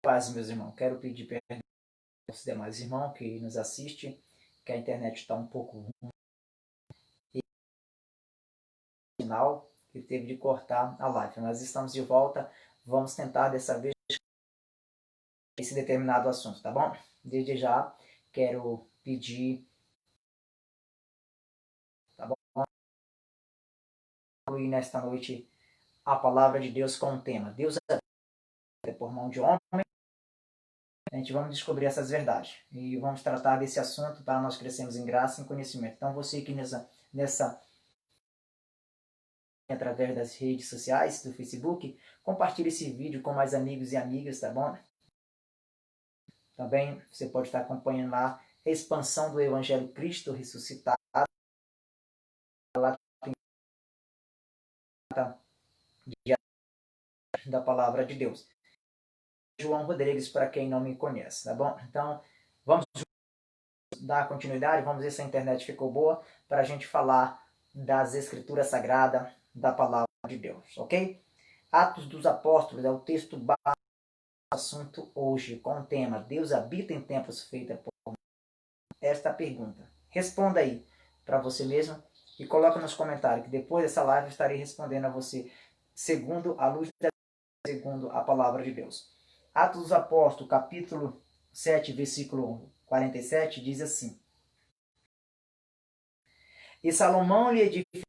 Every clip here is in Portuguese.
Paz, meus irmãos. Quero pedir perdão aos demais irmãos que nos assistem, que a internet está um pouco ruim. E no final, que teve de cortar a live. Nós estamos de volta. Vamos tentar dessa vez esse determinado assunto, tá bom? Desde já, quero pedir, tá bom? Incluir nesta noite a palavra de Deus com o tema Deus é por mão de homem. A gente vamos descobrir essas verdades e vamos tratar desse assunto para nós crescermos em graça e em conhecimento. Então você que nessa através das redes sociais, do Facebook, compartilhe esse vídeo com mais amigos e amigas, tá bom? Também você pode estar acompanhando lá a expansão do Evangelho Cristo ressuscitado, lá da palavra de Deus. João Rodrigues, para quem não me conhece, tá bom? Então, vamos dar continuidade, vamos ver se a internet ficou boa, para a gente falar das Escrituras Sagradas, da palavra de Deus, ok? Atos dos Apóstolos é o texto básico do assunto hoje, com o tema Deus habita em templos feitos por esta pergunta. Responda aí para você mesmo e coloca nos comentários que depois dessa live eu estarei respondendo a você segundo a luz da segundo a palavra de Deus. Atos dos Apóstolos, capítulo 7, versículo 47, diz assim: E Salomão lhe edificou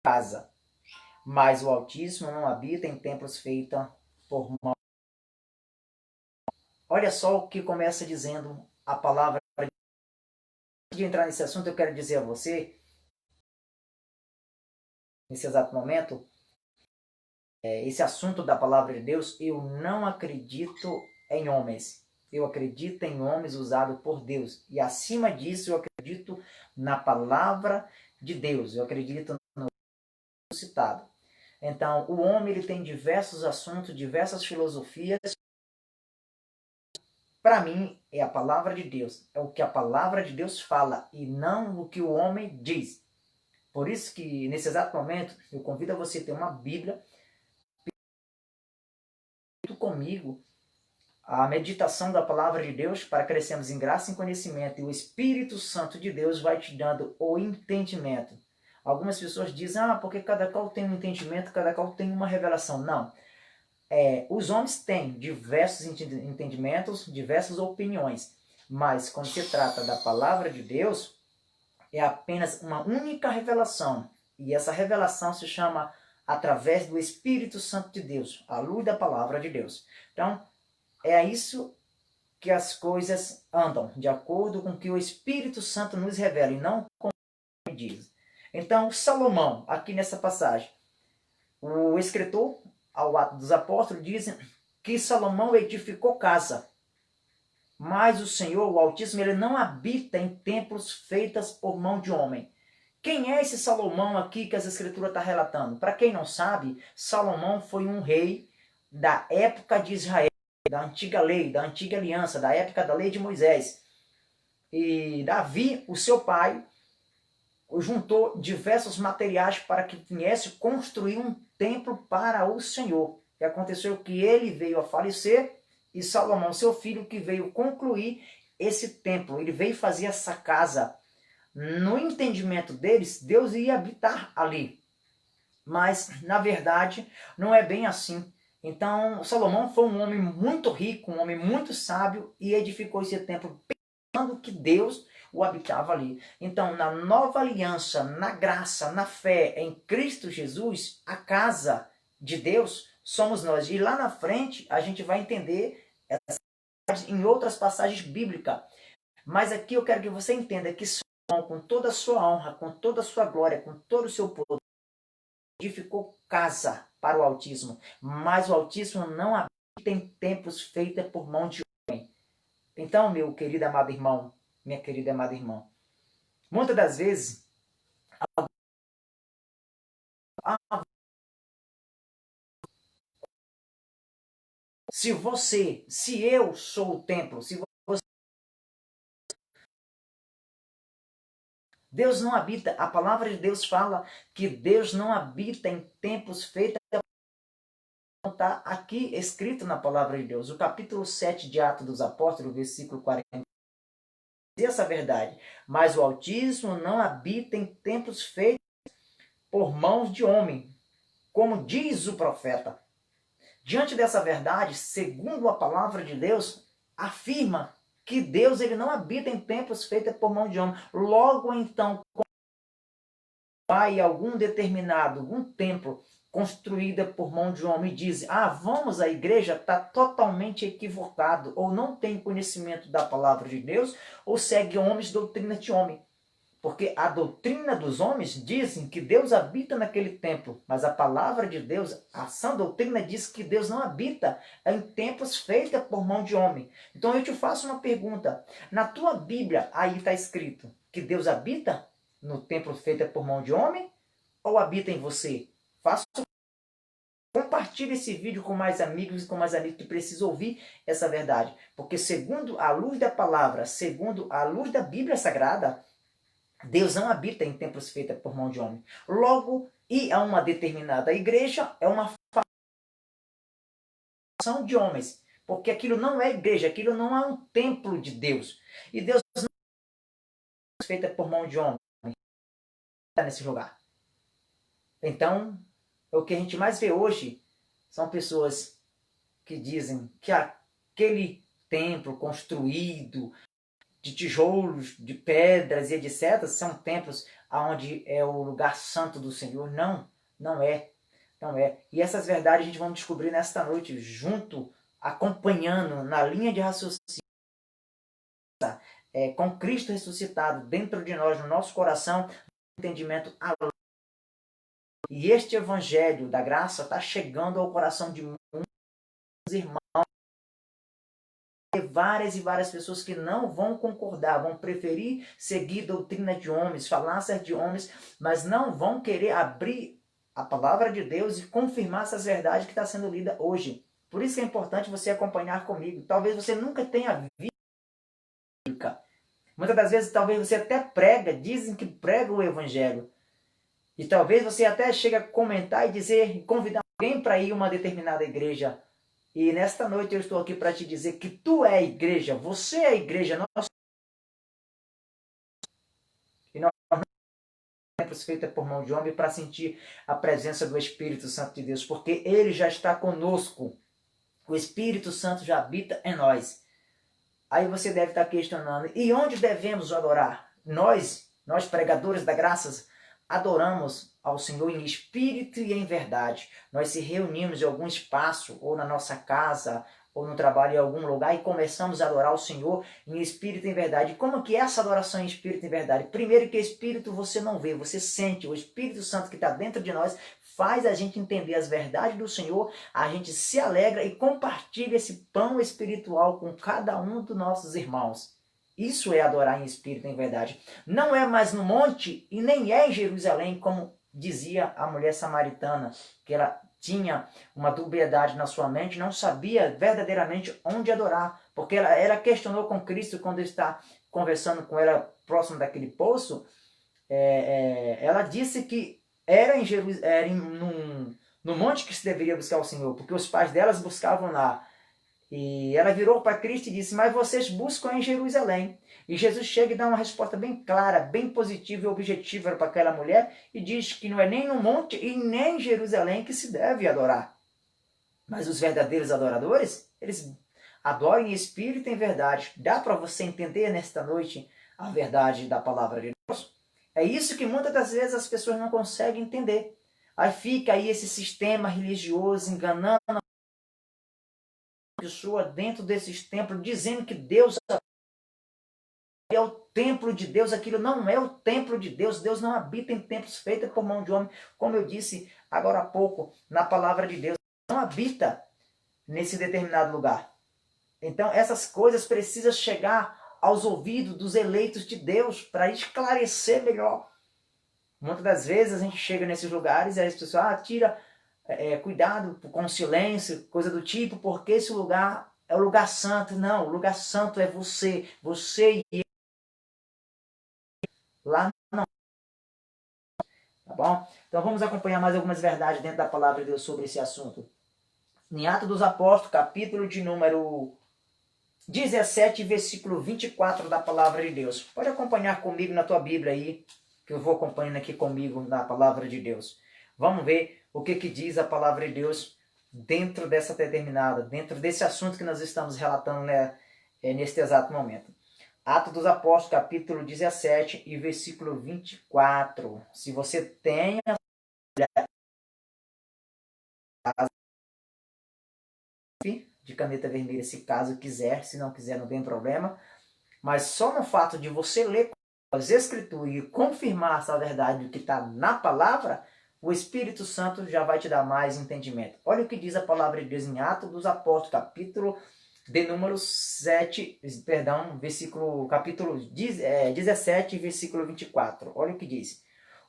casa, mas o Altíssimo não habita em templos feitos por mão. Olha só o que começa dizendo a palavra. Antes de entrar nesse assunto, eu quero dizer a você, nesse exato momento, esse assunto da palavra de Deus, eu não acredito em homens. Eu acredito em homens usados por Deus. E acima disso, eu acredito na palavra de Deus. Eu acredito no citado. Então, o homem ele tem diversos assuntos, diversas filosofias. Para mim, é a palavra de Deus. É o que a palavra de Deus fala e não o que o homem diz. Por isso que, nesse exato momento, eu convido a você a ter uma Bíblia comigo a meditação da palavra de Deus para crescermos em graça e em conhecimento. E o Espírito Santo de Deus vai te dando o entendimento. Algumas pessoas dizem, porque cada qual tem um entendimento, cada qual tem uma revelação. Não. Os homens têm diversos entendimentos, diversas opiniões. Mas quando se trata da palavra de Deus, é apenas uma única revelação. E essa revelação se chama através do Espírito Santo de Deus, a luz da palavra de Deus. Então, é isso que as coisas andam, de acordo com o que o Espírito Santo nos revela, e não como diz. Então, Salomão, aqui nessa passagem, o escritor, ao Atos dos Apóstolos, diz que Salomão edificou casa. Mas o Senhor, o Altíssimo, ele não habita em templos feitos por mão de homem. Quem é esse Salomão aqui que as Escrituras estão relatando? Para quem não sabe, Salomão foi um rei da época de Israel, da antiga lei, da antiga aliança, da época da lei de Moisés. E Davi, o seu pai, juntou diversos materiais para que viesse construir um templo para o Senhor. E aconteceu que ele veio a falecer e Salomão, seu filho, que veio concluir esse templo. Ele veio fazer essa casa. No entendimento deles, Deus ia habitar ali. Mas, na verdade, não é bem assim. Então, Salomão foi um homem muito rico, um homem muito sábio e edificou esse templo pensando que Deus o habitava ali. Então, na nova aliança, na graça, na fé em Cristo Jesus, a casa de Deus somos nós. E lá na frente, a gente vai entender em outras passagens bíblicas. Mas aqui eu quero que você entenda que Salomão, com toda a sua honra, com toda a sua glória, com todo o seu poder, edificou casa para o Altíssimo. Mas o Altíssimo não habita em templos feitos por mão de homem. Então, meu querido amado irmão, minha querida amada irmã, muitas das vezes, se eu sou o templo, se você, Deus não habita, a palavra de Deus fala que Deus não habita em templos feitos está aqui escrito na palavra de Deus. O capítulo 7 de Atos dos Apóstolos, versículo 40, diz essa verdade. Mas o Altíssimo não habita em templos feitos por mãos de homem, como diz o profeta. Diante dessa verdade, segundo a palavra de Deus, afirma que Deus ele não habita em templos feitos por mão de homem. Logo então, vai algum determinado, algum templo construída por mão de homem e diz, vamos à igreja, está totalmente equivocado, ou não tem conhecimento da palavra de Deus, ou segue homens, doutrina de homem. Porque a doutrina dos homens dizem que Deus habita naquele templo, mas a palavra de Deus, a sã doutrina diz que Deus não habita em templos feitos por mão de homem. Então eu te faço uma pergunta, na tua Bíblia aí está escrito que Deus habita no templo feito por mão de homem ou habita em você? Compartilhe esse vídeo com mais amigos e com mais amigos que precisam ouvir essa verdade. Porque segundo a luz da palavra, segundo a luz da Bíblia Sagrada, Deus não habita em templos feitos por mão de homem. Logo, ir a uma determinada igreja é uma fação de homens. Porque aquilo não é igreja, aquilo não é um templo de Deus. E Deus não é feita por mão de homem. Está nesse lugar. Então, o que a gente mais vê hoje são pessoas que dizem que aquele templo construído de tijolos, de pedras e etc. são templos onde é o lugar santo do Senhor. Não, não é. Não é. E essas verdades a gente vai descobrir nesta noite, junto, acompanhando, na linha de raciocínio, com Cristo ressuscitado dentro de nós, no nosso coração, entendimento. E este evangelho da graça está chegando ao coração de muitos irmãos. Várias e várias pessoas que não vão concordar, vão preferir seguir doutrina de homens, falácias de homens, mas não vão querer abrir a palavra de Deus e confirmar essas verdades que está sendo lida hoje. Por isso que é importante você acompanhar comigo. Talvez você nunca tenha visto. Muitas das vezes, talvez você até prega, dizem que prega o evangelho. E talvez você até chegue a comentar e dizer, convidar alguém para ir a uma determinada igreja. E nesta noite eu estou aqui para te dizer que tu é a igreja, você é a igreja. E nós não somos feitos por mão de homem para sentir a presença do Espírito Santo de Deus, porque ele já está conosco. O Espírito Santo já habita em nós. Aí você deve estar questionando, e onde devemos adorar? Nós pregadores da graça, adoramos ao Senhor em espírito e em verdade. Nós se reunimos em algum espaço, ou na nossa casa, ou no trabalho em algum lugar, e começamos a adorar o Senhor em espírito e em verdade. Como que é essa adoração em espírito e em verdade? Primeiro que espírito você não vê, você sente. O Espírito Santo que está dentro de nós faz a gente entender as verdades do Senhor, a gente se alegra e compartilha esse pão espiritual com cada um dos nossos irmãos. Isso é adorar em espírito e em verdade. Não é mais no monte e nem é em Jerusalém, como dizia a mulher samaritana, que ela tinha uma dubiedade na sua mente, não sabia verdadeiramente onde adorar, porque ela questionou com Cristo quando ele está conversando com ela próximo daquele poço. Ela disse que era no monte que se deveria buscar o Senhor, porque os pais delas buscavam lá. E ela virou para Cristo e disse, mas vocês buscam em Jerusalém. E Jesus chega e dá uma resposta bem clara, bem positiva e objetiva para aquela mulher e diz que não é nem no monte e nem em Jerusalém que se deve adorar. Mas os verdadeiros adoradores, eles adoram em espírito e em verdade. Dá para você entender nesta noite a verdade da palavra de Deus? É isso que muitas das vezes as pessoas não conseguem entender. Aí fica aí esse sistema religioso enganando a pessoa dentro desses templos, dizendo que Deus é o templo de Deus. Aquilo não é o templo de Deus. Deus não habita em templos feitos por mão de homem. Como eu disse agora há pouco, na palavra de Deus, não habita nesse determinado lugar. Então essas coisas precisam chegar aos ouvidos dos eleitos de Deus para esclarecer melhor. Muitas das vezes a gente chega nesses lugares e as pessoas cuidado com o silêncio, coisa do tipo, porque esse lugar é o lugar santo. Não, o lugar santo é você. Você e eu. Lá não. Tá bom? Então vamos acompanhar mais algumas verdades dentro da palavra de Deus sobre esse assunto. Em Atos dos Apóstolos, capítulo de número 17, versículo 24 da palavra de Deus. Pode acompanhar comigo na tua Bíblia aí, que eu vou acompanhando aqui comigo na palavra de Deus. Vamos ver o que diz a palavra de Deus dentro dessa determinada, dentro desse assunto que nós estamos relatando, né, neste exato momento. Atos dos Apóstolos, capítulo 17 e versículo 24. Se você tem de caneta vermelha, se caso quiser, se não quiser não tem problema, mas só no fato de você ler as escrituras e confirmar essa verdade do que está na palavra, o Espírito Santo já vai te dar mais entendimento. Olha o que diz a palavra de Deus em Atos dos Apóstolos, capítulo de número 7, perdão, capítulo 17, versículo 24. Olha o que diz.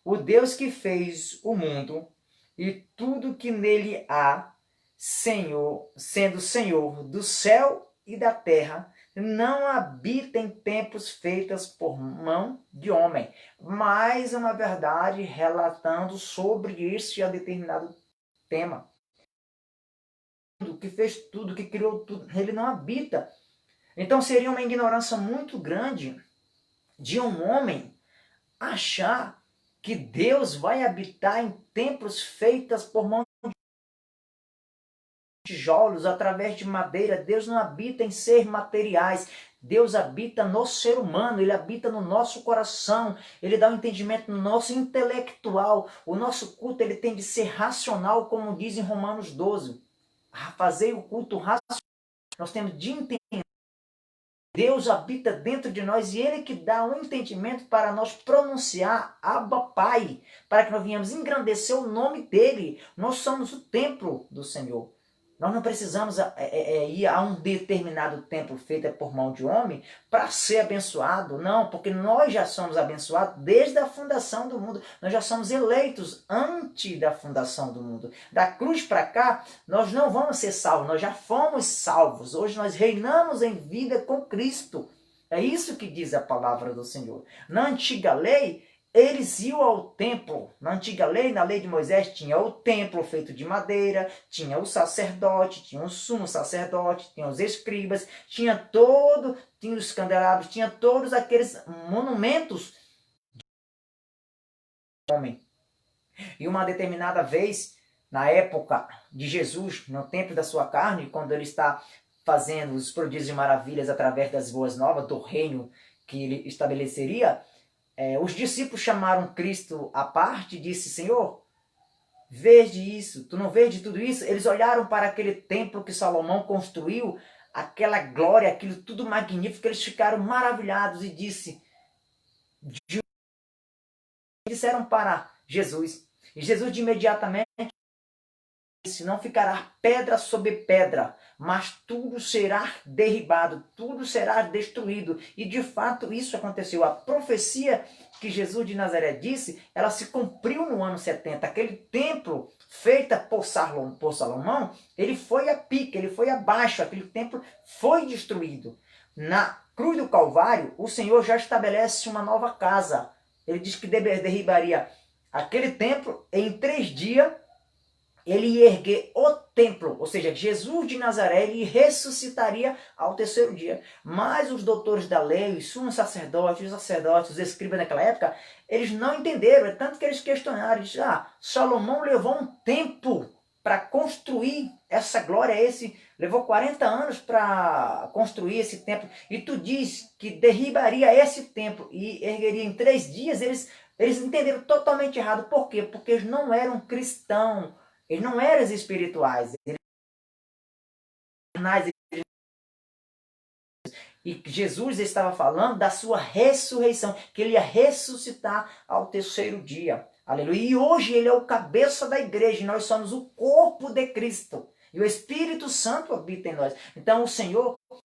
O Deus que fez o mundo e tudo que nele há, Senhor, sendo Senhor do céu e da terra, não habita em templos feitos por mão de homem. Mais uma verdade relatando sobre este determinado tema. Que fez tudo, que criou tudo, ele não habita. Então seria uma ignorância muito grande de um homem achar que Deus vai habitar em templos feitos por mão de tijolos, através de madeira. Deus não habita em seres materiais. Deus habita no ser humano, Ele habita no nosso coração, Ele dá um entendimento no nosso intelectual. O nosso culto ele tem de ser racional, como diz em Romanos 12. Fazer o culto racional. Nós temos de entender. Deus habita dentro de nós e Ele que dá um entendimento para nós pronunciar Abba Pai, para que nós venhamos engrandecer o nome dEle. Nós somos o templo do Senhor. Nós não precisamos ir a um determinado templo feito por mão de homem para ser abençoado. Não, porque nós já somos abençoados desde a fundação do mundo. Nós já somos eleitos antes da fundação do mundo. Da cruz para cá, nós não vamos ser salvos, nós já fomos salvos. Hoje nós reinamos em vida com Cristo. É isso que diz a palavra do Senhor. Na antiga lei, eles iam ao templo. Na antiga lei, na lei de Moisés, tinha o templo feito de madeira, tinha o sacerdote, tinha o sumo sacerdote, tinha os escribas, tinha os candelabros, tinha todos aqueles monumentos de homem. E uma determinada vez, na época de Jesus, no templo da sua carne, quando ele está fazendo os prodígios e maravilhas através das boas novas, do reino que ele estabeleceria, os discípulos chamaram Cristo à parte e disse: Senhor, vede isso, tu não vês tudo isso? Eles olharam para aquele templo que Salomão construiu, aquela glória, aquilo tudo magnífico, eles ficaram maravilhados e disseram para Jesus. E Jesus de imediatamente disse: não ficará pedra sobre pedra, mas tudo será derribado, tudo será destruído. E de fato isso aconteceu. A profecia que Jesus de Nazaré disse, ela se cumpriu no ano 70. Aquele templo feito por Salomão, ele foi a pique, ele foi abaixo, aquele templo foi destruído. Na cruz do Calvário, o Senhor já estabelece uma nova casa. Ele diz que derribaria aquele templo em 3 dias. Ele ia erguer o templo, ou seja, Jesus de Nazaré, ele ressuscitaria ao 3º dia. Mas os doutores da lei, os sumos sacerdotes, os sacerdotes, os escribas naquela época, eles não entenderam, é tanto que eles questionaram, disseram: Salomão levou um tempo para construir essa glória, levou 40 anos para construir esse templo, e tu diz que derribaria esse templo e ergueria em 3 dias. Eles entenderam totalmente errado. Por quê? Porque eles não eram cristãos. Eles não eram espirituais. E Jesus estava falando da sua ressurreição, que ele ia ressuscitar ao 3º dia. Aleluia. E hoje ele é o cabeça da igreja, e nós somos o corpo de Cristo. E o Espírito Santo habita em nós. Então o Senhor não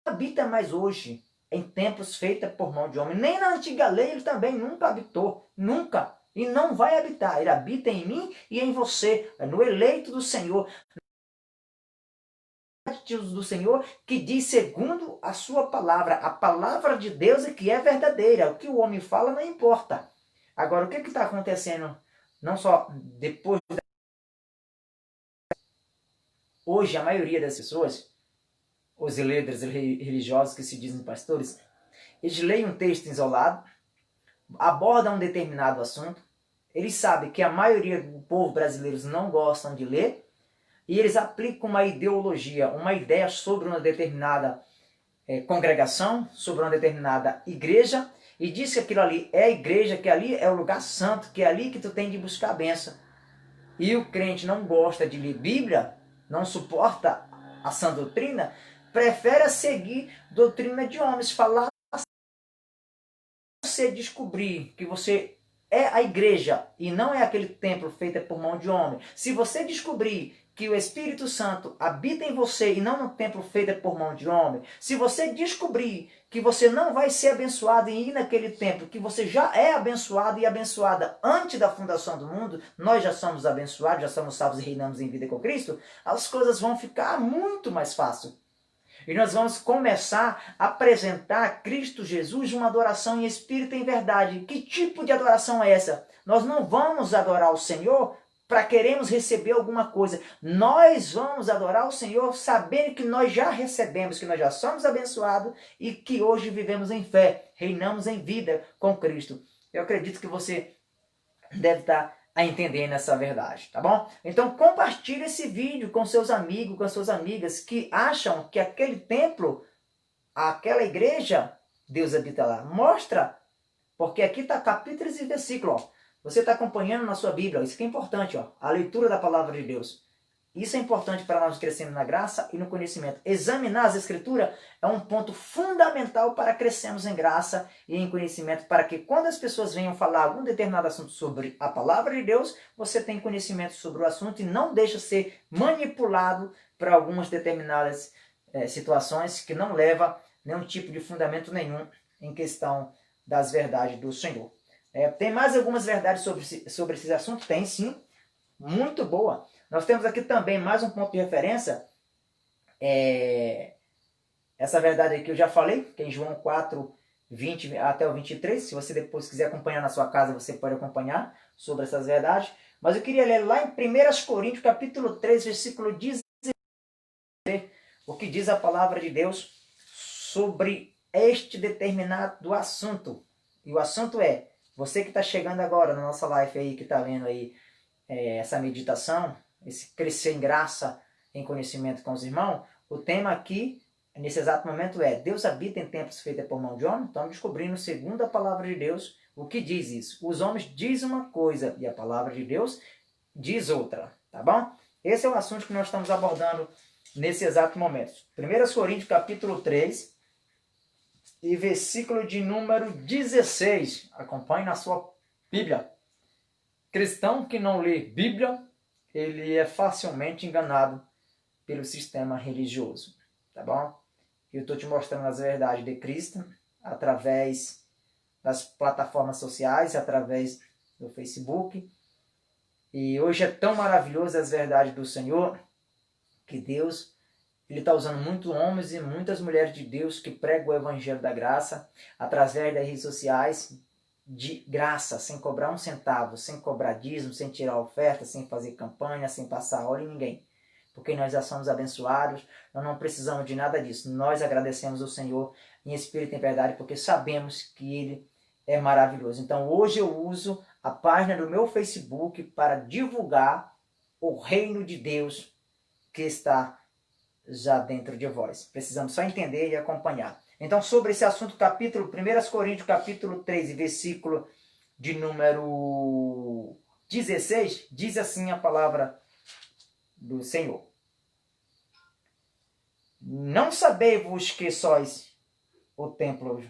habita mais hoje em templos feitos por mão de homem. Nem na antiga lei ele também nunca habitou. Nunca. E não vai habitar. Ele habita em mim e em você, no eleito do Senhor. Do Senhor, que diz segundo a sua palavra. A palavra de Deus é que é verdadeira. O que o homem fala não importa. Agora, o que está acontecendo? Não só depois Hoje, a maioria das pessoas, os líderes religiosos que se dizem pastores, eles leem um texto isolado, abordam um determinado assunto, eles sabem que a maioria do povo brasileiro não gostam de ler, e eles aplicam uma ideologia, uma ideia sobre uma determinada congregação, sobre uma determinada igreja, e diz que aquilo ali é a igreja, que ali é o lugar santo, que é ali que tu tem de buscar a bênção. E o crente não gosta de ler Bíblia, não suporta a sã doutrina, prefere seguir doutrina de homens, falar. Você descobrir que você é a igreja e não é aquele templo feito por mão de homem, se você descobrir que o Espírito Santo habita em você e não no templo feito por mão de homem, se você descobrir que você não vai ser abençoado em ir naquele templo, que você já é abençoado e abençoada antes da fundação do mundo, nós já somos abençoados, já somos salvos e reinamos em vida com Cristo, as coisas vão ficar muito mais fáceis. E nós vamos começar a apresentar a Cristo Jesus uma adoração em espírito e em verdade. Que tipo de adoração é essa? Nós não vamos adorar o Senhor para queremos receber alguma coisa. Nós vamos adorar o Senhor sabendo que nós já recebemos, que nós já somos abençoados e que hoje vivemos em fé, reinamos em vida com Cristo. Eu acredito que você deve estar a entender nessa verdade, tá bom? Então compartilhe esse vídeo com seus amigos, com suas amigas que acham que aquele templo, aquela igreja, Deus habita lá. Mostra, porque aqui está capítulos e versículos. Você está acompanhando na sua Bíblia, isso que é importante, ó, a leitura da palavra de Deus. Isso é importante para nós crescermos na graça e no conhecimento. Examinar as Escrituras é um ponto fundamental para crescermos em graça e em conhecimento, para que quando as pessoas venham falar algum determinado assunto sobre a palavra de Deus, você tem conhecimento sobre o assunto e não deixa ser manipulado para algumas determinadas situações que não leva nenhum tipo de fundamento nenhum em questão das verdades do Senhor. Tem mais algumas verdades sobre esse assunto? Tem sim, muito boa. Nós temos aqui também mais um ponto de referência, essa verdade aqui eu já falei, que é em João 4, 20 até o 23, se você depois quiser acompanhar na sua casa, você pode acompanhar sobre essas verdades, mas eu queria ler lá em 1 Coríntios, capítulo 3, versículo 16, o que diz a palavra de Deus sobre este determinado assunto, e o assunto é, você que está chegando agora na nossa live aí, que está vendo aí essa meditação, esse crescer em graça, em conhecimento com os irmãos, o tema aqui, nesse exato momento, é Deus habita em templos feitos por mão de homem. Estamos descobrindo, segundo a palavra de Deus, o que diz isso. Os homens dizem uma coisa e a palavra de Deus diz outra, tá bom? Esse é o assunto que nós estamos abordando nesse exato momento. 1 Coríntios, capítulo 3, e versículo de número 16. Acompanhe na sua Bíblia. Cristão que não lê Bíblia, ele é facilmente enganado pelo sistema religioso, tá bom? Eu estou te mostrando as verdades de Cristo através das plataformas sociais, através do Facebook. E hoje é tão maravilhoso as verdades do Senhor, que Deus está usando muitos homens e muitas mulheres de Deus que pregam o Evangelho da Graça através das redes sociais, de graça, sem cobrar um centavo, sem cobrar dízimo, sem tirar oferta, sem fazer campanha, sem passar hora em ninguém. Porque nós já somos abençoados, nós não precisamos de nada disso. Nós agradecemos ao Senhor em espírito e em verdade, porque sabemos que Ele é maravilhoso. Então hoje eu uso a página do meu Facebook para divulgar o reino de Deus que está já dentro de vós. Precisamos só entender e acompanhar. Então, sobre esse assunto, 1 Coríntios, capítulo 3, versículo de número 16, diz assim a palavra do Senhor. Não sabeis-vos que sois o templo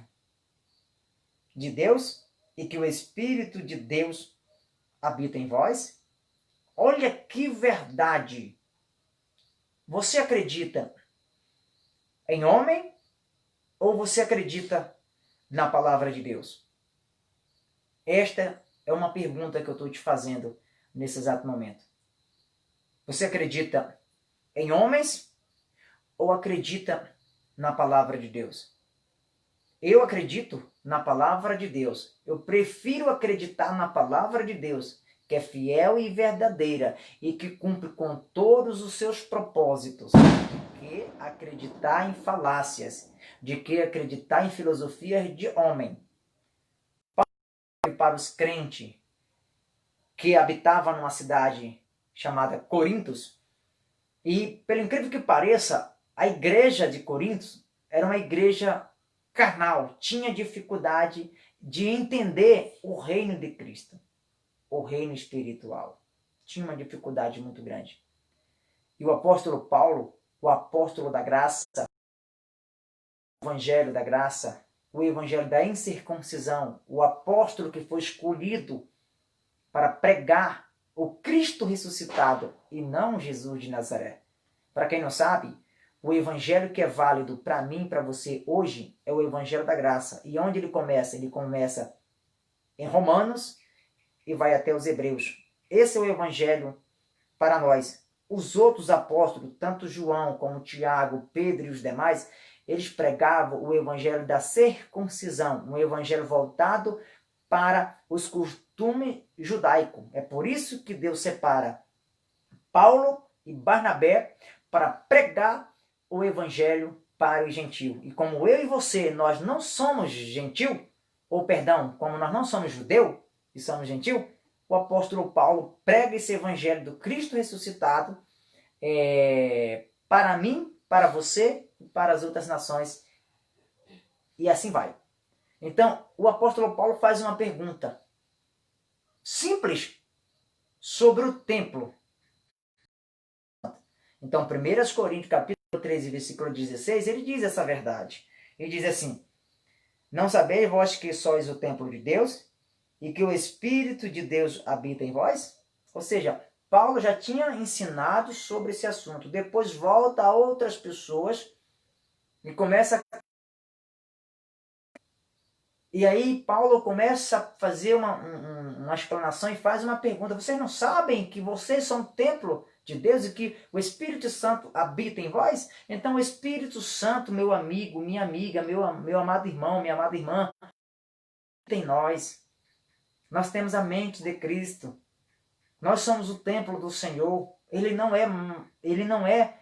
de Deus e que o Espírito de Deus habita em vós? Olha que verdade! Você acredita em homem ou você acredita na palavra de Deus? Esta é uma pergunta que eu estou te fazendo nesse exato momento. Você acredita em homens ou acredita na palavra de Deus? Eu acredito na palavra de Deus. Eu prefiro acreditar na palavra de Deus, que é fiel e verdadeira e que cumpre com todos os seus propósitos, de que acreditar em falácias, de que acreditar em filosofias de homem. Para os crentes que habitavam numa cidade chamada Corintos, e pelo incrível que pareça, a igreja de Corinto era uma igreja carnal, tinha dificuldade de entender o reino de Cristo, o reino espiritual. Tinha uma dificuldade muito grande. E o apóstolo Paulo, o apóstolo da graça, o evangelho da graça, o evangelho da incircuncisão, o apóstolo que foi escolhido para pregar o Cristo ressuscitado e não Jesus de Nazaré. Para quem não sabe, o evangelho que é válido para mim e para você hoje é o evangelho da graça. E onde ele começa? Ele começa em Romanos e vai até os Hebreus. Esse é o evangelho para nós. Os outros apóstolos, tanto João como Tiago, Pedro e os demais, eles pregavam o evangelho da circuncisão, um evangelho voltado para os costumes judaicos. É por isso que Deus separa Paulo e Barnabé para pregar o evangelho para o gentio. E como eu e você, nós não somos gentil, ou perdão, como nós não somos judeu e somos gentil, o apóstolo Paulo prega esse evangelho do Cristo ressuscitado para mim, para você e para as outras nações. E assim vai. Então, o apóstolo Paulo faz uma pergunta simples sobre o templo. Então, 1 Coríntios capítulo 13, versículo 16, ele diz essa verdade. Ele diz assim: não sabeis vós que sois o templo de Deus e que o Espírito de Deus habita em vós? Ou seja, Paulo já tinha ensinado sobre esse assunto. Depois volta a outras pessoas e começa. E aí Paulo começa a fazer uma explanação e faz uma pergunta. Vocês não sabem que vocês são templo de Deus e que o Espírito Santo habita em vós? Então o Espírito Santo, meu amigo, minha amiga, meu amado irmão, minha amada irmã, habita em nós. Nós temos a mente de Cristo. Nós somos o templo do Senhor. Ele não é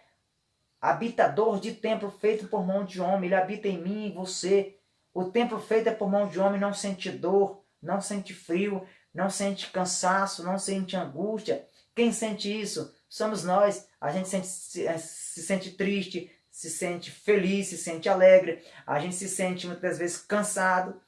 habitador de templo feito por mão de homem. Ele habita em mim e em você. O templo feito é por mão de homem, não sente dor, não sente frio, não sente cansaço, não sente angústia. Quem sente isso? Somos nós. A gente se sente triste, se sente feliz, se sente alegre. A gente se sente muitas vezes cansado,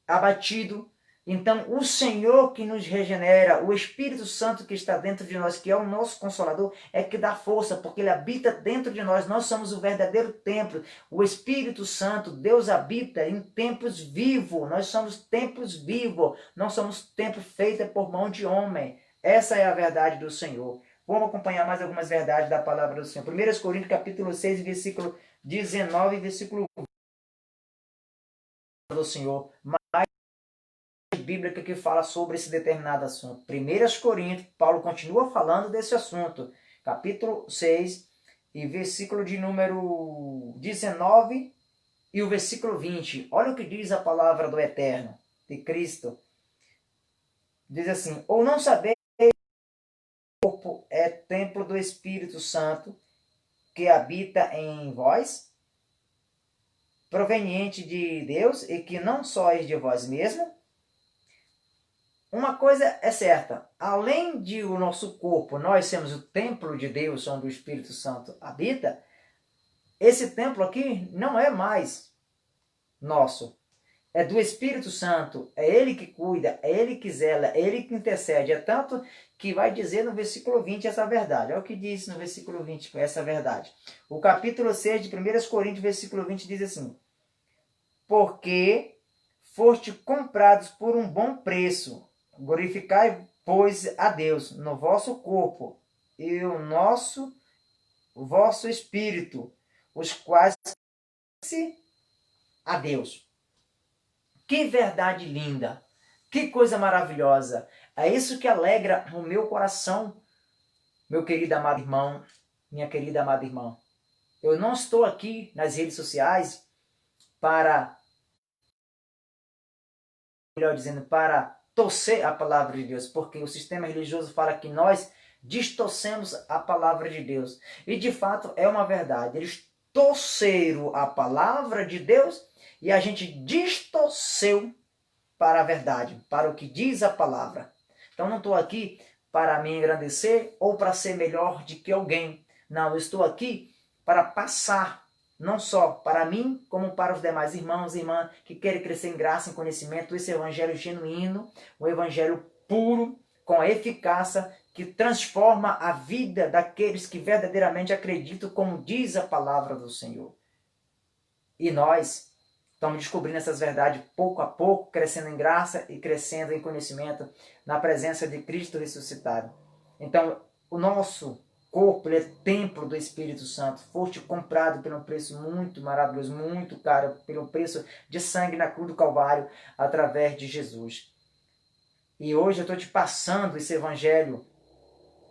abatido. Então, o Senhor que nos regenera, o Espírito Santo que está dentro de nós, que é o nosso Consolador, é que dá força, porque Ele habita dentro de nós. Nós somos o verdadeiro templo. O Espírito Santo, Deus habita em templos vivos. Nós somos templos vivos. Não somos templos feitos por mão de homem. Essa é a verdade do Senhor. Vamos acompanhar mais algumas verdades da palavra do Senhor. 1 Coríntios capítulo 6, versículo 19 e versículo 1 do Senhor. Bíblica que fala sobre esse determinado assunto. 1 Coríntios, Paulo continua falando desse assunto. Capítulo 6 e versículo de número 19 e o versículo 20. Olha o que diz a palavra do Eterno, de Cristo. Diz assim: ou não sabeis que o corpo é templo do Espírito Santo que habita em vós, proveniente de Deus, e que não sois de vós mesmos? Uma coisa é certa, além de o nosso corpo, nós sermos o templo de Deus, onde o Espírito Santo habita, esse templo aqui não é mais nosso. É do Espírito Santo, é Ele que cuida, é Ele que zela, é Ele que intercede. É tanto que vai dizer no versículo 20 essa verdade. Olha o que diz no versículo 20 essa verdade. O capítulo 6 de 1 Coríntios, versículo 20 diz assim: porque foste comprados por um bom preço. Glorificai, pois, a Deus no vosso corpo e o vosso espírito, os quais a Deus. Que verdade linda! Que coisa maravilhosa! É isso que alegra o meu coração, meu querido amado irmão, minha querida amada irmã. Eu não estou aqui nas redes sociais para, melhor dizendo, para torcer a palavra de Deus, porque o sistema religioso fala que nós distorcemos a palavra de Deus. E de fato é uma verdade. Eles torceram a palavra de Deus e a gente distorceu para a verdade, para o que diz a palavra. Então não estou aqui para me engrandecer ou para ser melhor do que alguém. Não, eu estou aqui para passar, não só para mim, como para os demais irmãos e irmãs que querem crescer em graça, em conhecimento, esse evangelho genuíno, o evangelho puro, com eficácia, que transforma a vida daqueles que verdadeiramente acreditam, como diz a palavra do Senhor. E nós estamos descobrindo essas verdades pouco a pouco, crescendo em graça e crescendo em conhecimento na presença de Cristo ressuscitado. Então, o nosso corpo é templo do Espírito Santo. Foste comprado por um preço muito maravilhoso, muito caro, pelo preço de sangue na cruz do Calvário, através de Jesus. E hoje eu estou te passando esse evangelho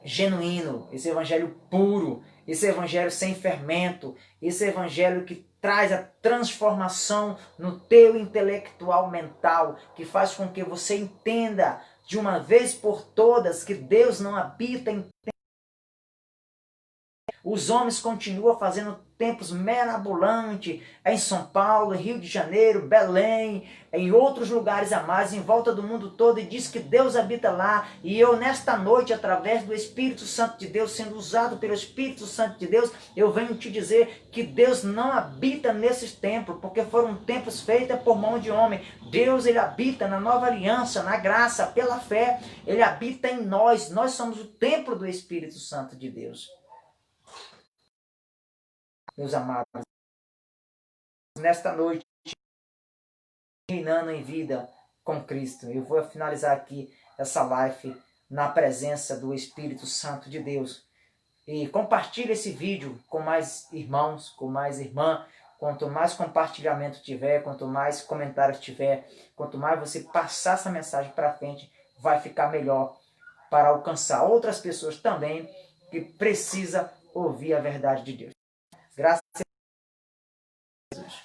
genuíno, esse evangelho puro, esse evangelho sem fermento, esse evangelho que traz a transformação no teu intelectual mental, que faz com que você entenda de uma vez por todas que Deus não habita em Os homens continuam fazendo templos mirabolantes em São Paulo, Rio de Janeiro, Belém, em outros lugares a mais, em volta do mundo todo, e diz que Deus habita lá. E eu, nesta noite, através do Espírito Santo de Deus, sendo usado pelo Espírito Santo de Deus, eu venho te dizer que Deus não habita nesses templos, porque foram templos feitos por mão de homem. Deus, ele habita na nova aliança, na graça, pela fé. Ele habita em nós. Nós somos o templo do Espírito Santo de Deus. Meus amados, nesta noite, reinando em vida com Cristo, eu vou finalizar aqui essa live na presença do Espírito Santo de Deus. E compartilhe esse vídeo com mais irmãos, com mais irmãs. Quanto mais compartilhamento tiver, quanto mais comentários tiver, quanto mais você passar essa mensagem para frente, vai ficar melhor para alcançar outras pessoas também que precisam ouvir a verdade de Deus. Graças a Deus.